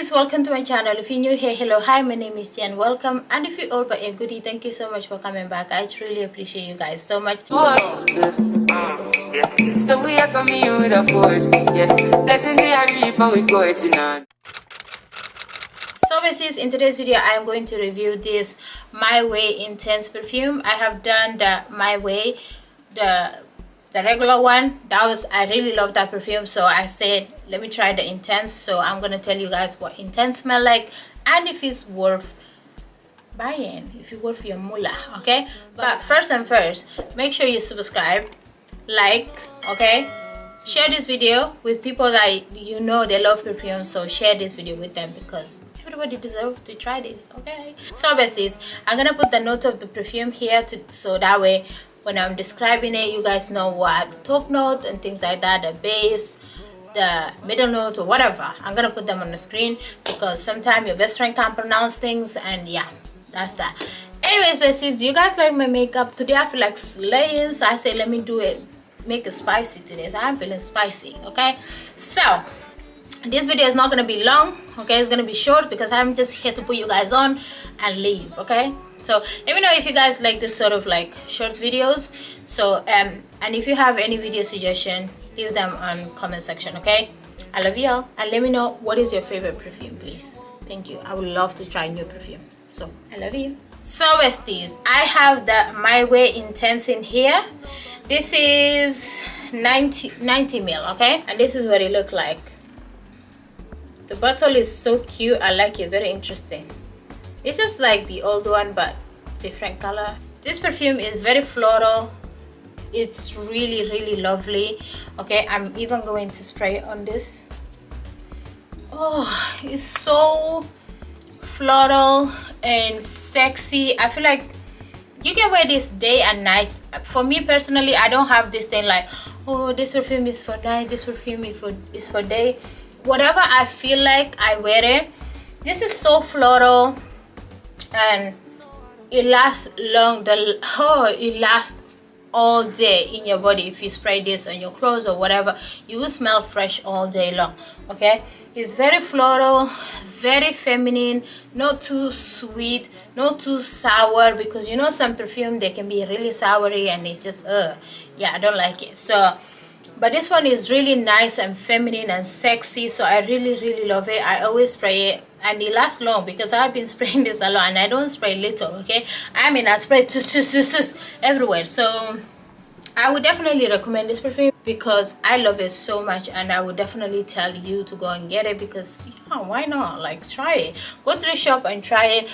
besties, welcome to my channel. If you're new here, hello, hi, my name is Jen, welcome. And if you're old but a goodie, thank you so much for coming back. I truly appreciate you guys so much. So we are coming in with a force, yeah. Blessing the reap and we coursing on. So besties, in today's video I am going to review this My Way Intense perfume. I have done the My Way, the regular one. I really love that perfume, so I said let me try the Intense. So I'm gonna tell you guys what Intense smell like and if it's worth buying, if it's worth your moolah, okay? But first and first, make sure you subscribe, like, okay? Share this video with people that you know they love perfume, so share this video with them because everybody deserves to try this, okay? So besties, I'm gonna put the note of the perfume here so that way when I'm describing it, you guys know what the top note and things like that, the base, the middle note, or whatever. I'm gonna put them on the screen because sometimes your best friend can't pronounce things, and yeah, that's that. Anyways, besties, you guys like my makeup today. I feel like slaying, so I say let me do it, make it spicy today. So I'm feeling spicy, okay? So this video is not gonna be long, okay? It's gonna be short because I'm just here to put you guys on and leave, okay? So let me know if you guys like this sort of like short videos. So and if you have any video suggestion, leave them on comment section, okay? I love you all, and let me know what is your favorite perfume, please. Thank you. I would love to try new perfume. So I love you. So besties, I have the My Way Intense in here. This is 90 ml, okay? And this is what it look like. The bottle is so cute. I like it, very interesting. It's just like the old one but different color. This perfume is very floral. It's really lovely, okay? I'm even going to spray it on this. Oh, it's so floral and sexy. I feel like you can wear this day and night. For me personally, I don't have this thing like, oh, this perfume is for night, this perfume is for day. Whatever I feel like, I wear it. This is so floral and it lasts long. It lasts all day in your body. If you spray this on your clothes or whatever, you will smell fresh all day long, okay? It's very floral, very feminine, not too sweet, not too sour, because you know some perfume they can be really soury and it's just yeah, I don't like it. So but this one is really nice and feminine and sexy, so I really love it. I always spray it and it lasts long because I've been spraying this a lot, and I don't spray little, okay? I mean, I spray everywhere. So I would definitely recommend this perfume because I love it so much, and I would definitely tell you to go and get it because yeah, why not? Like, try it, go to the shop and try it.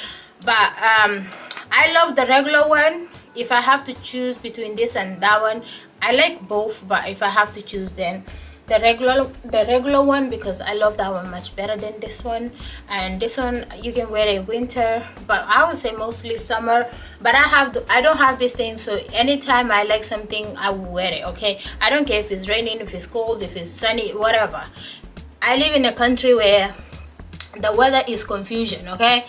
But I love the regular one. If I have to choose between this and that one, I like both, but if I have to choose, then the regular one, because I love that one much better than this one. And this one you can wear it winter, but I would say mostly summer. But I don't have this thing, so anytime I like something, I will wear it, okay? I don't care if it's raining, if it's cold, if it's sunny, whatever. I live in a country where the weather is confusion, okay?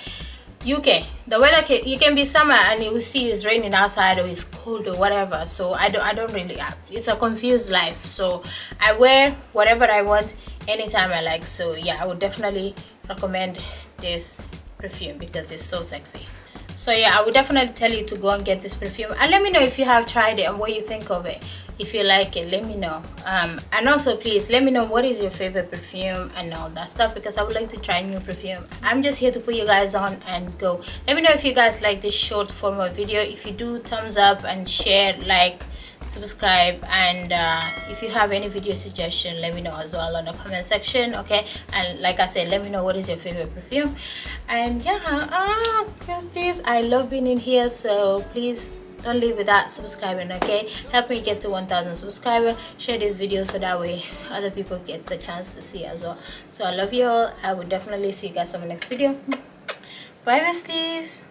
UK, the weather you can be summer and you will see it's raining outside or it's cold or whatever. So I don't really, it's a confused life. So I wear whatever I want anytime I like. So yeah, I would definitely recommend this perfume because it's so sexy. So yeah, I would definitely tell you to go and get this perfume, and let me know if you have tried it and what you think of it. If you like it, let me know. And also please let me know what is your favorite perfume and all that stuff, because I would like to try new perfume. I'm just here to put you guys on and go. Let me know if you guys like this short form of video. If you do, thumbs up and share, like, subscribe, and if you have any video suggestion, let me know as well on the comment section, okay? And like I said, let me know what is your favorite perfume. And yeah, besties, I love being in here, so please don't leave without subscribing, okay? Help me get to 1,000 subscribers. Share this video so that way other people get the chance to see as well. So I love you all. I will definitely see you guys on the next video. Bye besties.